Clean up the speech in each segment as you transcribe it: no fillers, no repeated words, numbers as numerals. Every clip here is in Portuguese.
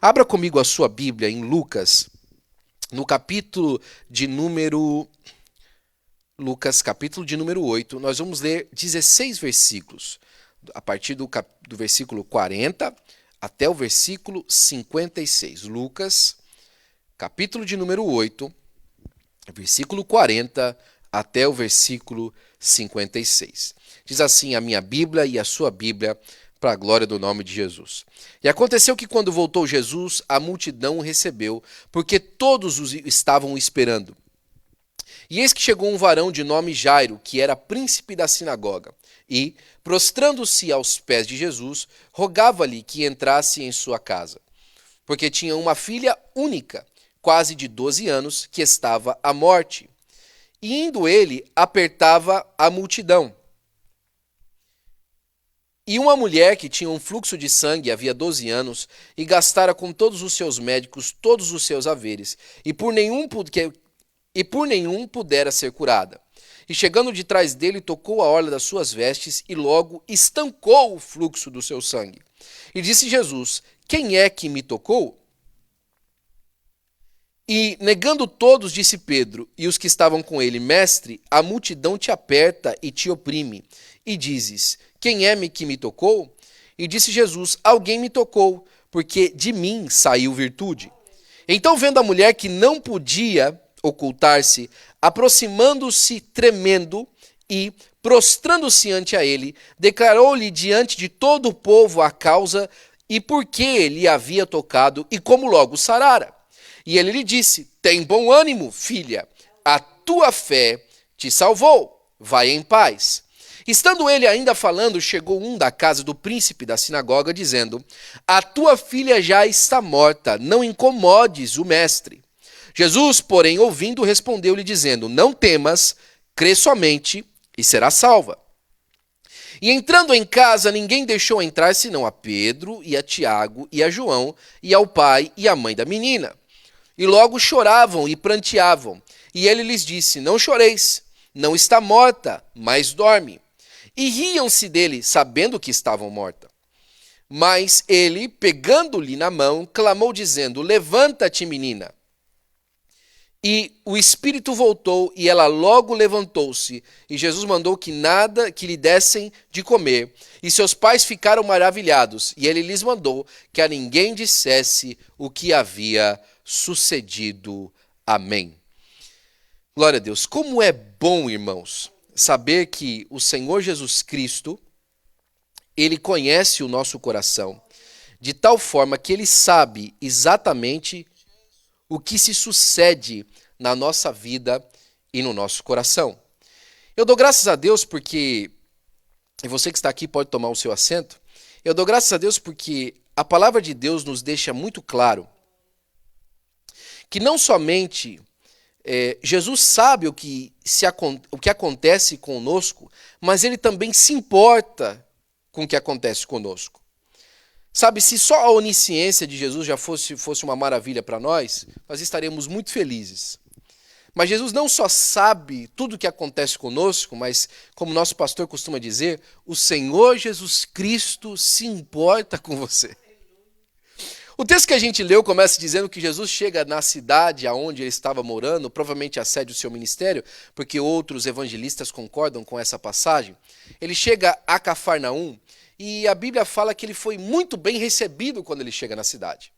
Abra comigo a sua Bíblia em Lucas, no capítulo de número Lucas, capítulo de número 8. Nós vamos ler 16 versículos, a partir do versículo 40 até o versículo 56. Lucas, capítulo de número 8, versículo 40 até o versículo 56. Diz assim a minha Bíblia e a sua Bíblia, para a glória do nome de Jesus. E aconteceu que quando voltou Jesus, a multidão o recebeu, porque todos os estavam esperando. E eis que chegou um varão de nome Jairo, que era príncipe da sinagoga, e, prostrando-se aos pés de Jesus, rogava-lhe que entrasse em sua casa, porque tinha uma filha única, quase de 12 anos, que estava à morte. E indo ele, apertava a multidão. E uma mulher que tinha um fluxo de sangue havia 12 anos, e gastara com todos os seus médicos todos os seus haveres, e por nenhum pudera ser curada. E chegando de trás dele, tocou a orla das suas vestes, e logo estancou o fluxo do seu sangue. E disse Jesus: quem é que me tocou? E, negando todos, disse Pedro, e os que estavam com ele: Mestre, a multidão te aperta e te oprime. E dizes: quem é que me tocou? E disse Jesus: alguém me tocou, porque de mim saiu virtude. Então, vendo a mulher que não podia ocultar-se, aproximando-se tremendo e, prostrando-se ante a ele, declarou-lhe diante de todo o povo a causa e por que lhe havia tocado e como logo sarara. E ele lhe disse: tem bom ânimo, filha, a tua fé te salvou, vai em paz. Estando ele ainda falando, chegou um da casa do príncipe da sinagoga, dizendo: a tua filha já está morta, não incomodes o mestre. Jesus, porém, ouvindo, respondeu-lhe, dizendo: não temas, crê somente e serás salva. E entrando em casa, ninguém deixou entrar senão a Pedro e a Tiago e a João e ao pai e à mãe da menina. E logo choravam e pranteavam. E ele lhes disse: não choreis, não está morta, mas dorme. E riam-se dele, sabendo que estavam morta. Mas ele, pegando-lhe na mão, clamou, dizendo: levanta-te, menina. E o espírito voltou, e ela logo levantou-se. E Jesus mandou que lhe dessem de comer. E seus pais ficaram maravilhados. E ele lhes mandou que a ninguém dissesse o que havia sucedido. Amém. Glória a Deus. Como é bom, irmãos, saber que o Senhor Jesus Cristo, ele conhece o nosso coração, de tal forma que ele sabe exatamente o que se sucede na nossa vida e no nosso coração. Eu dou graças a Deus porque, e você que está aqui pode tomar o seu assento, eu dou graças a Deus porque a palavra de Deus nos deixa muito claro que não somente Jesus sabe o que acontece conosco, mas ele também se importa com o que acontece conosco. Sabe, se só a onisciência de Jesus já fosse uma maravilha para nós estaríamos muito felizes. Mas Jesus não só sabe tudo o que acontece conosco, mas, como nosso pastor costuma dizer, o Senhor Jesus Cristo se importa com você. O texto que a gente leu começa dizendo que Jesus chega na cidade onde ele estava morando, provavelmente a sede do seu ministério, porque outros evangelistas concordam com essa passagem. Ele chega a Cafarnaum e a Bíblia fala que ele foi muito bem recebido quando ele chega na cidade.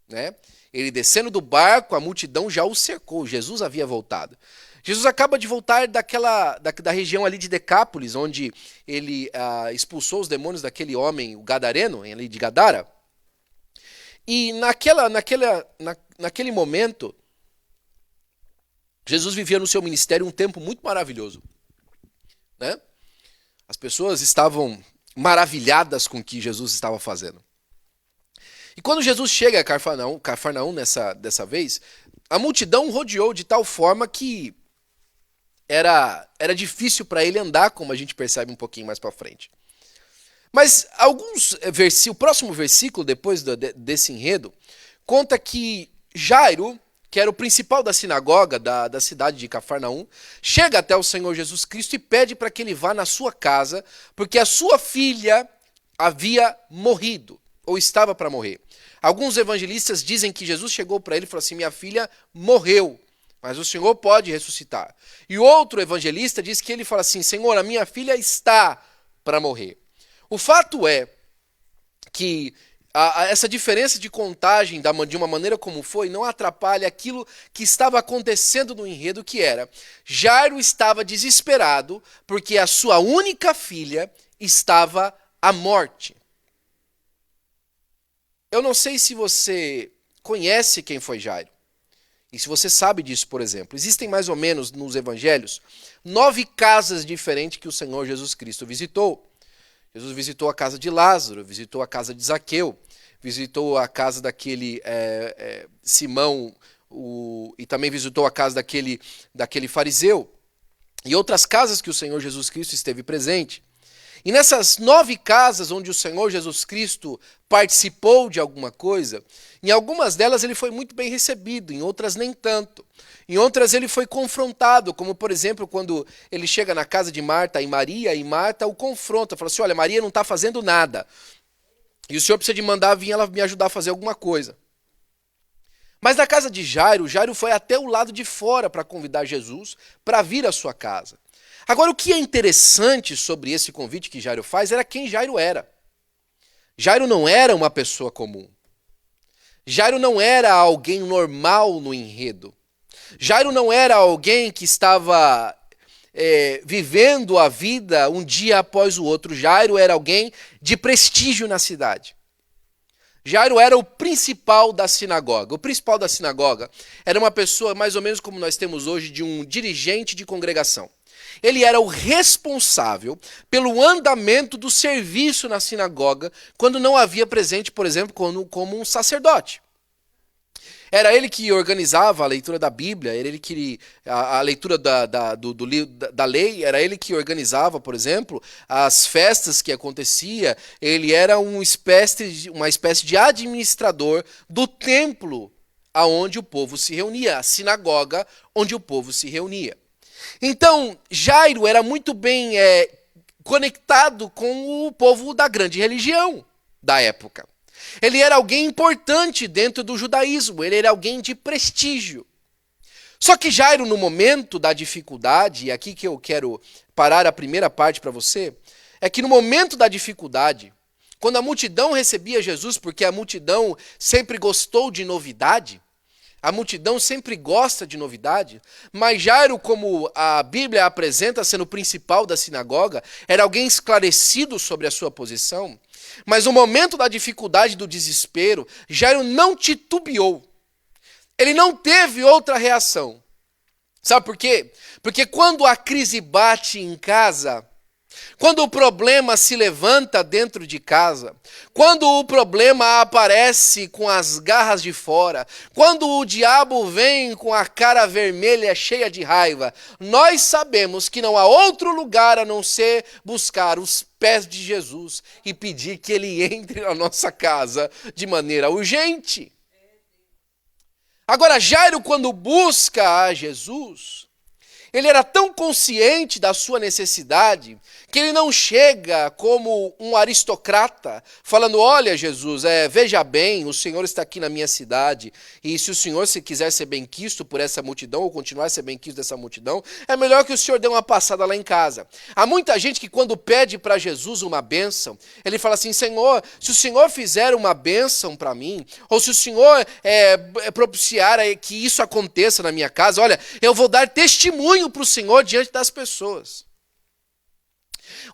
Né? Ele descendo do barco, a multidão já o cercou, Jesus havia voltado. Jesus acaba de voltar da região ali de Decápolis, onde ele expulsou os demônios daquele homem, o gadareno, ali de Gadara. E naquele momento, Jesus vivia no seu ministério um tempo muito maravilhoso. Né? As pessoas estavam maravilhadas com o que Jesus estava fazendo. E quando Jesus chega a Cafarnaum dessa vez, a multidão rodeou de tal forma que era difícil para ele andar, como a gente percebe um pouquinho mais para frente. Mas o próximo versículo, depois desse enredo, conta que Jairo, que era o principal da sinagoga da cidade de Cafarnaum, chega até o Senhor Jesus Cristo e pede para que ele vá na sua casa, porque a sua filha havia morrido, ou estava para morrer. Alguns evangelistas dizem que Jesus chegou para ele e falou assim: minha filha morreu, mas o Senhor pode ressuscitar. E outro evangelista diz que ele fala assim: Senhor, a minha filha está para morrer. O fato é que essa diferença de contagem de uma maneira como foi não atrapalha aquilo que estava acontecendo no enredo, que era Jairo estava desesperado porque a sua única filha estava à morte. Eu não sei se você conhece quem foi Jairo. E se você sabe disso, por exemplo, existem mais ou menos nos evangelhos 9 casas diferentes que o Senhor Jesus Cristo visitou. Jesus visitou a casa de Lázaro, visitou a casa de Zaqueu, visitou a casa daquele Simão, e também visitou a casa daquele fariseu, e outras casas que o Senhor Jesus Cristo esteve presente. E nessas 9 casas onde o Senhor Jesus Cristo participou de alguma coisa, em algumas delas ele foi muito bem recebido, em outras nem tanto. Em outras ele foi confrontado, como por exemplo quando ele chega na casa de Marta e Maria, e Marta o confronta, fala assim: olha, Maria não está fazendo nada, e o Senhor precisa de mandar vir ela me ajudar a fazer alguma coisa. Mas na casa de Jairo, Jairo foi até o lado de fora para convidar Jesus para vir à sua casa. Agora, o que é interessante sobre esse convite que Jairo faz era quem Jairo era. Jairo não era uma pessoa comum. Jairo não era alguém normal no enredo. Jairo não era alguém que estava vivendo a vida um dia após o outro. Jairo era alguém de prestígio na cidade. Jairo era o principal da sinagoga. O principal da sinagoga era uma pessoa mais ou menos como nós temos hoje de um dirigente de congregação. Ele era o responsável pelo andamento do serviço na sinagoga quando não havia presente, por exemplo, como um sacerdote. Era ele que organizava a leitura da Bíblia, era ele que a leitura da lei, era ele que organizava, por exemplo, as festas que acontecia. Ele era uma espécie de administrador do templo aonde o povo se reunia, a sinagoga onde o povo se reunia. Então, Jairo era muito bem conectado com o povo da grande religião da época. Ele era alguém importante dentro do judaísmo, ele era alguém de prestígio. Só que Jairo, no momento da dificuldade, e aqui que eu quero parar a primeira parte para você, é que no momento da dificuldade, quando a multidão recebia Jesus, porque a multidão sempre gostou de novidade, a multidão sempre gosta de novidade, mas Jairo, como a Bíblia apresenta sendo o principal da sinagoga, era alguém esclarecido sobre a sua posição. Mas no momento da dificuldade, do desespero, Jairo não titubeou. Ele não teve outra reação. Sabe por quê? Porque quando a crise bate em casa, quando o problema se levanta dentro de casa, quando o problema aparece com as garras de fora, quando o diabo vem com a cara vermelha cheia de raiva, nós sabemos que não há outro lugar a não ser buscar os pés de Jesus e pedir que ele entre na nossa casa de maneira urgente. Agora, Jairo, quando busca a Jesus, ele era tão consciente da sua necessidade que ele não chega como um aristocrata falando: olha, Jesus, veja bem, o Senhor está aqui na minha cidade e se o Senhor quiser ser benquisto por essa multidão ou continuar a ser benquisto dessa multidão, é melhor que o Senhor dê uma passada lá em casa. Há muita gente que quando pede para Jesus uma bênção, ele fala assim: Senhor, se o Senhor fizer uma bênção para mim, ou se o Senhor propiciar que isso aconteça na minha casa, olha, eu vou dar testemunho para o Senhor diante das pessoas.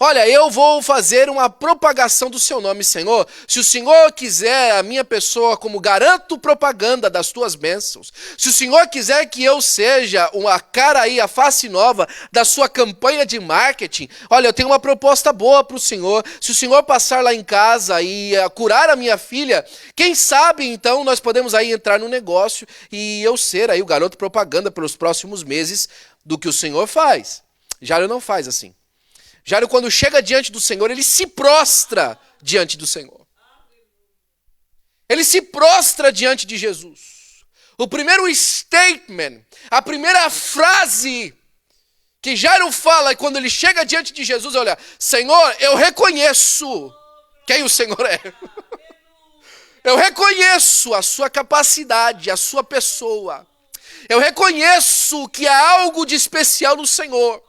Olha, eu vou fazer uma propagação do seu nome, Senhor. Se o Senhor quiser a minha pessoa como garanto propaganda das tuas bênçãos, se o Senhor quiser que eu seja uma cara aí, a face nova da sua campanha de marketing, olha, eu tenho uma proposta boa para o Senhor. Se o Senhor passar lá em casa e curar a minha filha, quem sabe então nós podemos aí entrar no negócio e eu ser aí o garoto propaganda pelos próximos meses do que o Senhor faz. Jairo não faz assim. Jairo, quando chega diante do Senhor, ele se prostra diante do Senhor. Ele se prostra diante de Jesus. O primeiro statement, a primeira frase que Jairo fala quando ele chega diante de Jesus, olha, Senhor, eu reconheço quem o Senhor é. Eu reconheço a sua capacidade, a sua pessoa. Eu reconheço que há algo de especial no Senhor.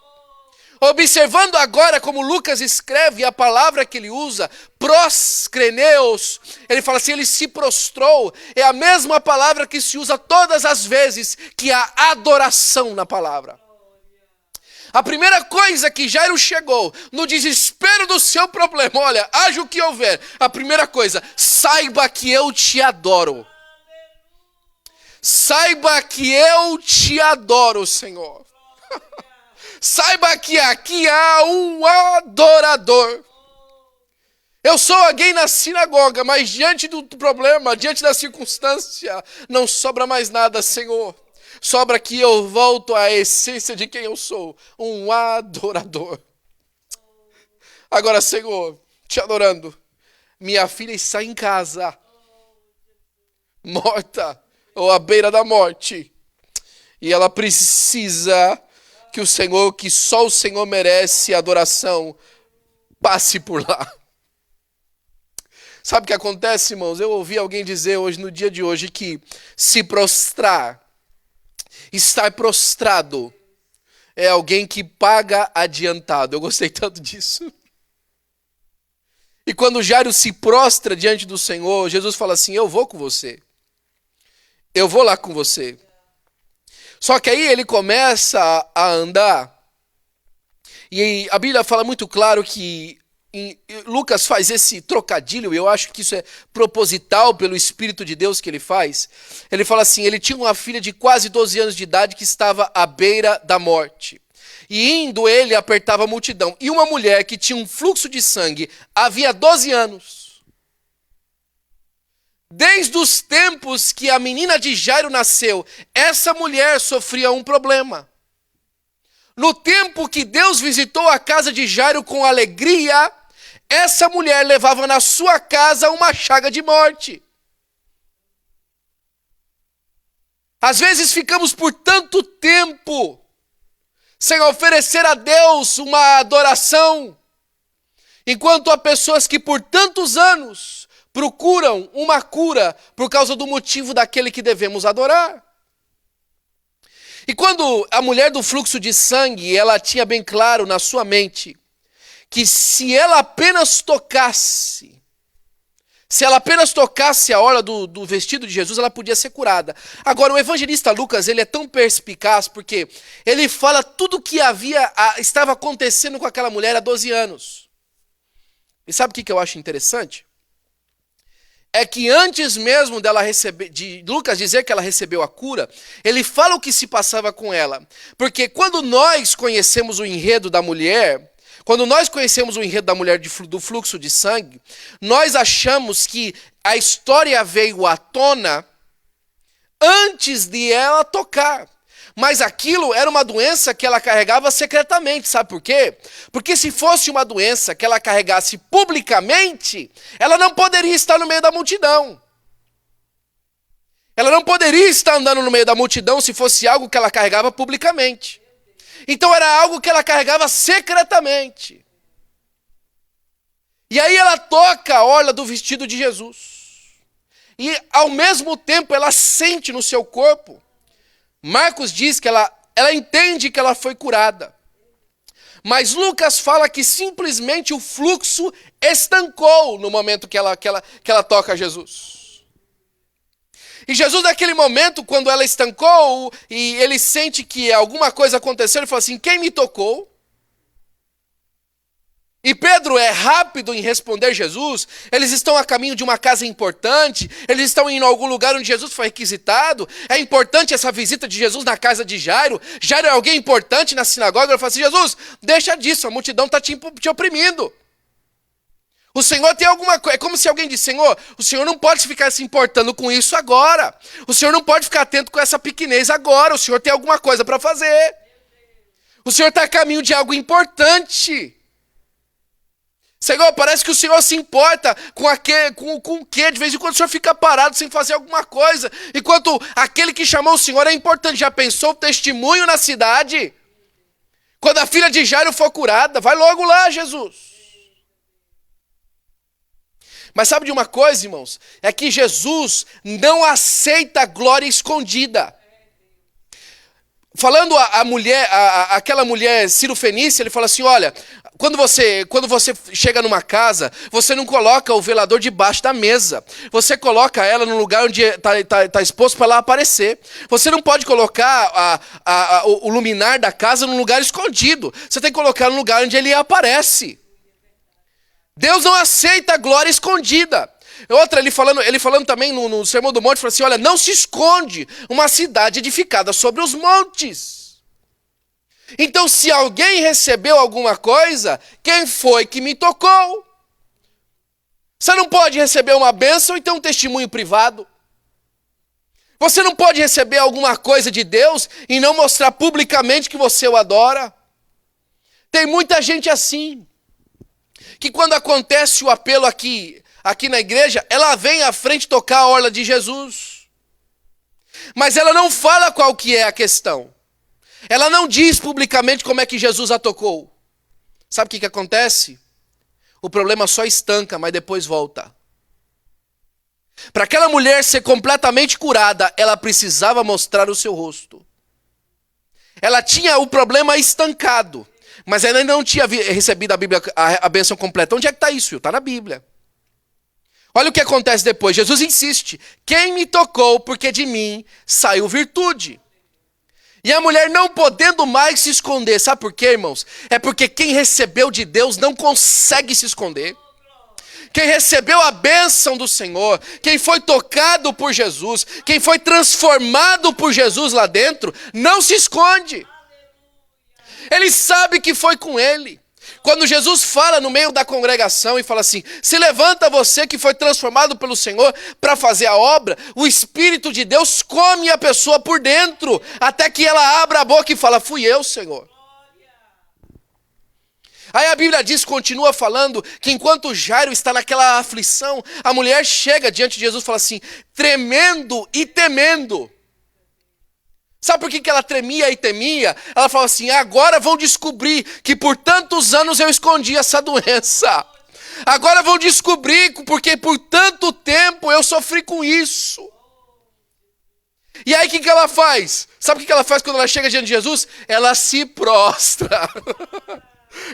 Observando agora como Lucas escreve a palavra que ele usa, proskreneos, ele fala assim, ele se prostrou, é a mesma palavra que se usa todas as vezes que há adoração na palavra. A primeira coisa que Jairo chegou, no desespero do seu problema, olha, haja o que houver, a primeira coisa, saiba que eu te adoro. Saiba que eu te adoro, Senhor. Saiba que aqui há um adorador. Eu sou alguém na sinagoga, mas diante do problema, diante da circunstância, não sobra mais nada, Senhor. Sobra que eu volto à essência de quem eu sou, um adorador. Agora, Senhor, te adorando, minha filha está em casa, morta, ou à beira da morte, e ela precisa que o Senhor, que só o Senhor merece adoração, passe por lá. Sabe o que acontece, irmãos? Eu ouvi alguém dizer hoje, no dia de hoje, que se prostrar, estar prostrado, é alguém que paga adiantado. Eu gostei tanto disso. E quando Jairo se prostra diante do Senhor, Jesus fala assim, eu vou com você. Eu vou lá com você. Só que aí ele começa a andar, e a Bíblia fala muito claro que Lucas faz esse trocadilho, e eu acho que isso é proposital pelo Espírito de Deus que ele faz. Ele fala assim, ele tinha uma filha de quase 12 anos de idade que estava à beira da morte. E indo ele apertava a multidão. E uma mulher que tinha um fluxo de sangue havia 12 anos. Desde os tempos que a menina de Jairo nasceu, essa mulher sofria um problema. No tempo que Deus visitou a casa de Jairo com alegria, essa mulher levava na sua casa uma chaga de morte. Às vezes ficamos por tanto tempo sem oferecer a Deus uma adoração, enquanto há pessoas que por tantos anos procuram uma cura por causa do motivo daquele que devemos adorar. E quando a mulher do fluxo de sangue, ela tinha bem claro na sua mente que se ela apenas tocasse a orla do vestido de Jesus, ela podia ser curada. Agora, o evangelista Lucas, ele é tão perspicaz porque ele fala tudo o que estava acontecendo com aquela mulher há 12 anos. E sabe o que eu acho interessante? É que antes mesmo de Lucas dizer que ela recebeu a cura, ele fala o que se passava com ela. Porque quando nós conhecemos o enredo da mulher, do fluxo de sangue, nós achamos que a história veio à tona antes de ela tocar. Mas aquilo era uma doença que ela carregava secretamente, sabe por quê? Porque se fosse uma doença que ela carregasse publicamente, ela não poderia estar no meio da multidão. Ela não poderia estar andando no meio da multidão se fosse algo que ela carregava publicamente. Então era algo que ela carregava secretamente. E aí ela toca a orla do vestido de Jesus. E ao mesmo tempo ela sente no seu corpo. Marcos diz que ela entende que ela foi curada. Mas Lucas fala que simplesmente o fluxo estancou no momento que ela toca Jesus. E Jesus, naquele momento, quando ela estancou e ele sente que alguma coisa aconteceu, ele fala assim, quem me tocou? E Pedro é rápido em responder Jesus. Eles estão a caminho de uma casa importante, eles estão indo a algum lugar onde Jesus foi requisitado. É importante essa visita de Jesus na casa de Jairo. Jairo é alguém importante na sinagoga. Ele fala assim, Jesus, deixa disso, a multidão está te oprimindo. O Senhor tem alguma coisa, é como se alguém disse, Senhor, o Senhor não pode ficar se importando com isso agora. O Senhor não pode ficar atento com essa pequenez agora. O Senhor tem alguma coisa para fazer. O Senhor está a caminho de algo importante. Senhor, parece que o Senhor se importa com o quê? De vez em quando o Senhor fica parado sem fazer alguma coisa, enquanto aquele que chamou o Senhor é importante. Já pensou o testemunho na cidade? Quando a filha de Jairo for curada, vai logo lá, Jesus. Mas sabe de uma coisa, irmãos? É que Jesus não aceita glória escondida. Falando a mulher, aquela mulher Ciro-fenícia, ele fala assim, olha, quando você chega numa casa, você não coloca o velador debaixo da mesa. Você coloca ela no lugar onde está exposto para ela aparecer. Você não pode colocar o luminar da casa num lugar escondido. Você tem que colocar no lugar onde ele aparece. Deus não aceita a glória escondida. Outra, ele falando também no Sermão do Monte, falou assim, olha, não se esconde uma cidade edificada sobre os montes. Então, se alguém recebeu alguma coisa, quem foi que me tocou? Você não pode receber uma bênção e ter um testemunho privado. Você não pode receber alguma coisa de Deus e não mostrar publicamente que você o adora. Tem muita gente assim, que quando acontece o apelo aqui na igreja, ela vem à frente tocar a orla de Jesus. Mas ela não fala qual que é a questão. Ela não diz publicamente como é que Jesus a tocou. Sabe o que acontece? O problema só estanca, mas depois volta. Para aquela mulher ser completamente curada, ela precisava mostrar o seu rosto. Ela tinha o problema estancado, mas ela ainda não tinha recebido a bênção completa. Onde é que está isso? Está na Bíblia. Olha o que acontece depois. Jesus insiste. Quem me tocou, porque de mim saiu virtude. E a mulher não podendo mais se esconder. Sabe por quê, irmãos? É porque quem recebeu de Deus não consegue se esconder. Quem recebeu a bênção do Senhor, quem foi tocado por Jesus, quem foi transformado por Jesus lá dentro, não se esconde. Ele sabe que foi com ele. Quando Jesus fala no meio da congregação e fala assim, se levanta você que foi transformado pelo Senhor para fazer a obra, o Espírito de Deus come a pessoa por dentro, até que ela abra a boca e fala, fui eu, Senhor. Aí a Bíblia diz, continua falando, que enquanto Jairo está naquela aflição, a mulher chega diante de Jesus e fala assim, tremendo e temendo. Sabe por que ela tremia e temia? Ela falava assim, agora vão descobrir que por tantos anos eu escondi essa doença. Agora vão descobrir porque por tanto tempo eu sofri com isso. E aí o que ela faz? Sabe o que ela faz quando ela chega diante de Jesus? Ela se prostra.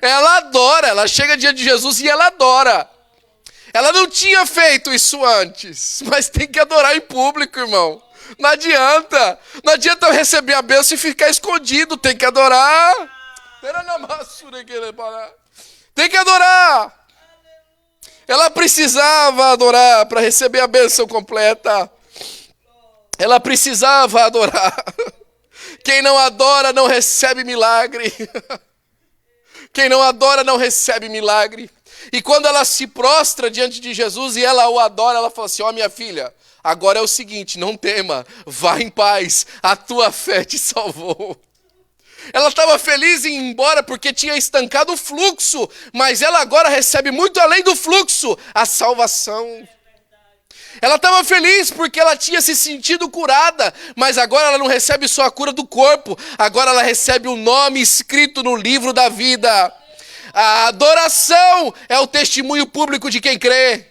Ela adora, ela chega diante de Jesus e ela adora. Ela não tinha feito isso antes, mas tem que adorar em público, irmão. Não adianta eu receber a bênção e ficar escondido, tem que adorar. Tem que adorar. Ela precisava adorar para receber a bênção completa. Ela precisava adorar. Quem não adora não recebe milagre. Quem não adora não recebe milagre. E quando ela se prostra diante de Jesus e ela o adora, ela fala assim, ó minha filha, agora é o seguinte, não tema, vá em paz, a tua fé te salvou. Ela estava feliz em ir embora porque tinha estancado o fluxo, mas ela agora recebe muito além do fluxo, a salvação. Ela estava feliz porque ela tinha se sentido curada, mas agora ela não recebe só a cura do corpo, agora ela recebe o nome escrito no livro da vida. A adoração é o testemunho público de quem crê.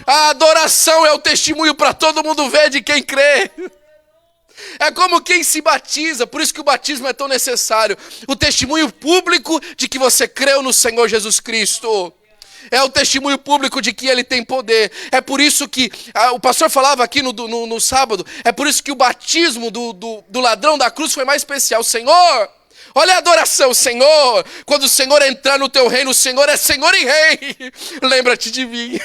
A adoração é o testemunho para todo mundo ver de quem crê. É como quem se batiza, por isso que o batismo é tão necessário. O testemunho público de que você creu no Senhor Jesus Cristo. É o testemunho público de que ele tem poder. É por isso que, o pastor falava aqui no sábado, é por isso que o batismo do ladrão da cruz foi mais especial. Senhor, olha a adoração, Senhor. Quando o Senhor entrar no teu reino, o Senhor é Senhor e Rei. Lembra-te de mim.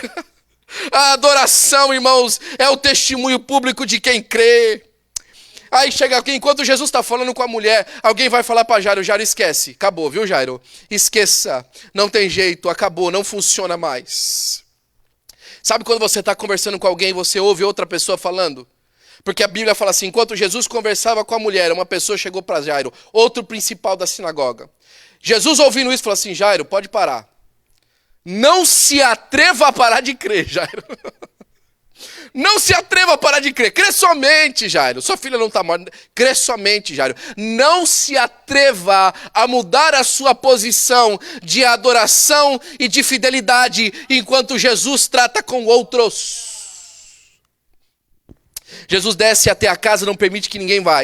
A adoração, irmãos, é o testemunho público de quem crê. Aí chega aqui, enquanto Jesus está falando com a mulher, alguém vai falar para Jairo, Jairo, esquece, acabou, viu, Jairo? Esqueça, não tem jeito, acabou, não funciona mais. Sabe quando você está conversando com alguém e você ouve outra pessoa falando? Porque a Bíblia fala assim, enquanto Jesus conversava com a mulher, uma pessoa chegou para Jairo, outro principal da sinagoga. Jesus ouvindo isso, falou assim, Jairo, pode parar. Não se atreva a parar de crer, Jairo. Não se atreva a parar de crer. Crê somente, Jairo. Sua filha não está morta. Crê somente, Jairo. Não se atreva a mudar a sua posição de adoração e de fidelidade enquanto Jesus trata com outros. Jesus desce até a casa, não permite que ninguém vá.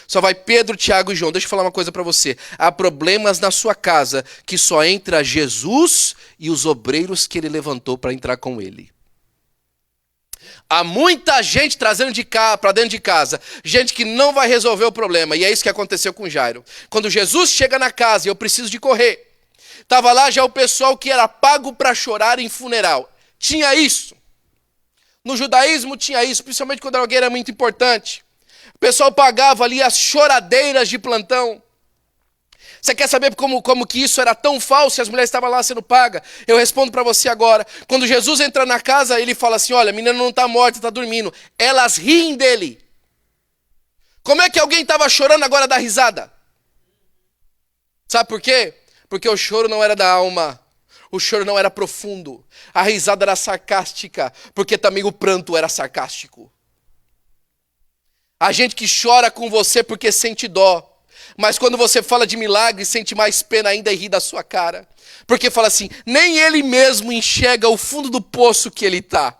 Só vai Pedro, Tiago e João. Deixa eu falar uma coisa para você. Há problemas na sua casa que só entra Jesus e os obreiros que ele levantou para entrar com ele. Há muita gente trazendo para dentro de casa, gente que não vai resolver o problema. E é isso que aconteceu com Jairo. Quando Jesus chega na casa e eu preciso de correr, estava lá já o pessoal que era pago para chorar em funeral. Tinha isso. No judaísmo tinha isso, principalmente quando alguém era muito importante. O pessoal pagava ali as choradeiras de plantão. Você quer saber como que isso era tão falso e as mulheres estavam lá sendo pagas? Eu respondo para você agora. Quando Jesus entra na casa, ele fala assim, olha, a menina não está morta, está dormindo. Elas riem dele. Como é que alguém estava chorando agora dá risada? Sabe por quê? Porque o choro não era da alma. O choro não era profundo. A risada era sarcástica, porque também o pranto era sarcástico. A gente que chora com você porque sente dó. Mas quando você fala de milagre, sente mais pena ainda e ri da sua cara. Porque fala assim, nem ele mesmo enxerga o fundo do poço que ele está.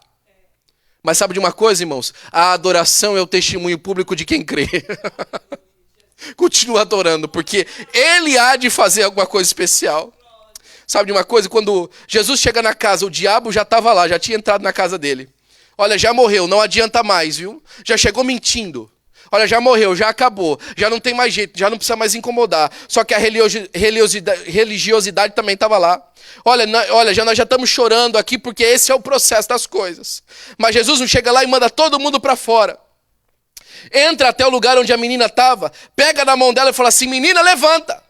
Mas sabe de uma coisa, irmãos? A adoração é o testemunho público de quem crê. Continua adorando, porque ele há de fazer alguma coisa especial. Sabe de uma coisa? Quando Jesus chega na casa, o diabo já estava lá, já tinha entrado na casa dele. Olha, já morreu, não adianta mais, viu? Já chegou mentindo. Olha, já morreu, já acabou, já não tem mais jeito, já não precisa mais incomodar. Só que a religiosidade também estava lá. Olha, nós já estamos chorando aqui porque esse é o processo das coisas. Mas Jesus não chega lá e manda todo mundo para fora. Entra até o lugar onde a menina estava, pega na mão dela e fala assim, menina, levanta.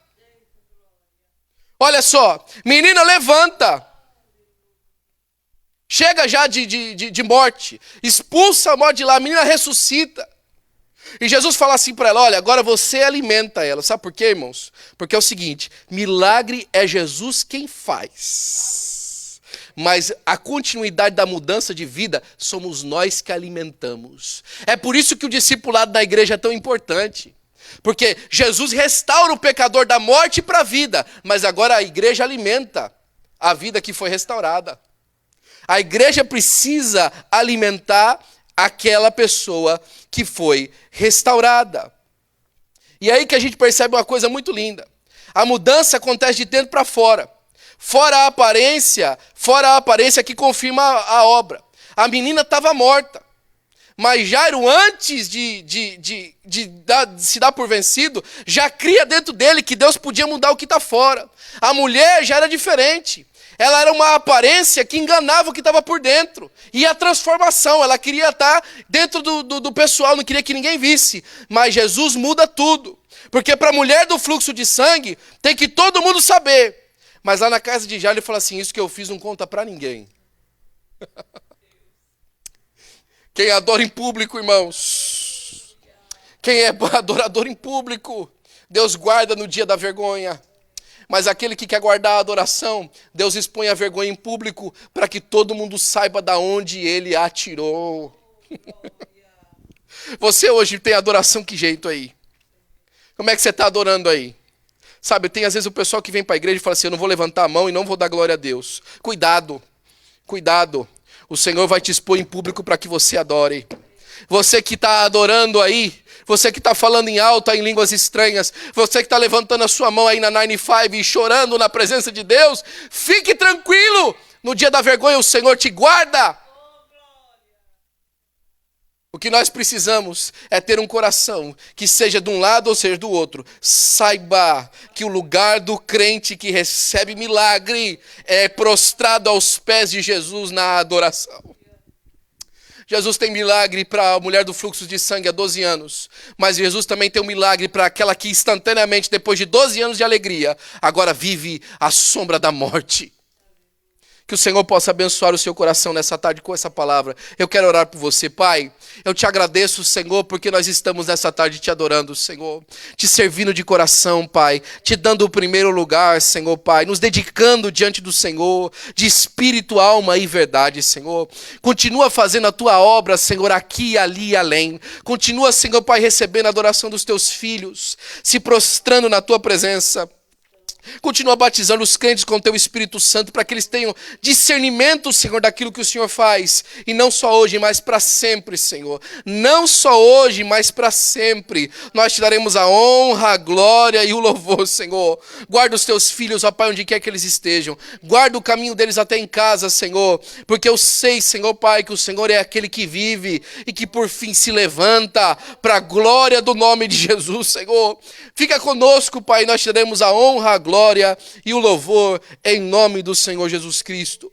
Olha só, menina, levanta. Chega já de morte, expulsa a morte de lá, a menina ressuscita. E Jesus fala assim para ela, olha, agora você alimenta ela. Sabe por quê, irmãos? Porque é o seguinte, milagre é Jesus quem faz. Mas a continuidade da mudança de vida somos nós que alimentamos. É por isso que o discipulado da igreja é tão importante. Porque Jesus restaura o pecador da morte para a vida, mas agora a igreja alimenta a vida que foi restaurada. A igreja precisa alimentar aquela pessoa que foi restaurada. E aí que a gente percebe uma coisa muito linda. A mudança acontece de dentro para fora. Fora a aparência que confirma a obra. A menina estava morta. Mas Jairo, antes de se dar por vencido, já cria dentro dele que Deus podia mudar o que está fora. A mulher já era diferente. Ela era uma aparência que enganava o que estava por dentro. E a transformação, ela queria estar dentro do pessoal, não queria que ninguém visse. Mas Jesus muda tudo. Porque para a mulher do fluxo de sangue, tem que todo mundo saber. Mas lá na casa de Jairo, ele fala assim, isso que eu fiz não conta para ninguém. Quem adora em público, irmãos. Quem é adorador em público, Deus guarda no dia da vergonha. Mas aquele que quer guardar a adoração, Deus expõe a vergonha em público para que todo mundo saiba de onde ele atirou. Você hoje tem adoração que jeito aí? Como é que você está adorando aí? Sabe, tem às vezes o pessoal que vem para a igreja e fala assim, eu não vou levantar a mão e não vou dar glória a Deus. Cuidado, cuidado. O Senhor vai te expor em público para que você adore. Você que está adorando aí, você que está falando em alto em línguas estranhas, você que está levantando a sua mão aí na 95 e chorando na presença de Deus, fique tranquilo, no dia da vergonha o Senhor te guarda. O que nós precisamos é ter um coração que seja de um lado ou seja do outro. Saiba que o lugar do crente que recebe milagre é prostrado aos pés de Jesus na adoração. Jesus tem milagre para a mulher do fluxo de sangue há 12 anos. Mas Jesus também tem um milagre para aquela que instantaneamente, depois de 12 anos de alegria, agora vive à sombra da morte. Que o Senhor possa abençoar o seu coração nessa tarde com essa palavra. Eu quero orar por você, Pai. Eu te agradeço, Senhor, porque nós estamos nessa tarde te adorando, Senhor. Te servindo de coração, Pai. Te dando o primeiro lugar, Senhor, Pai. Nos dedicando diante do Senhor, de espírito, alma e verdade, Senhor. Continua fazendo a tua obra, Senhor, aqui, ali e além. Continua, Senhor, Pai, recebendo a adoração dos teus filhos, se prostrando na tua presença. Continua batizando os crentes com o teu Espírito Santo para que eles tenham discernimento, Senhor, daquilo que o Senhor faz. E não só hoje, mas para sempre, Senhor. Não só hoje, mas para sempre. Nós te daremos a honra, a glória e o louvor, Senhor. Guarda os teus filhos, ó Pai, onde quer que eles estejam. Guarda o caminho deles até em casa, Senhor. Porque eu sei, Senhor, Pai, que o Senhor é aquele que vive e que por fim se levanta para a glória do nome de Jesus, Senhor. Fica conosco, Pai, nós te daremos a honra, a glória e o louvor em nome do Senhor Jesus Cristo.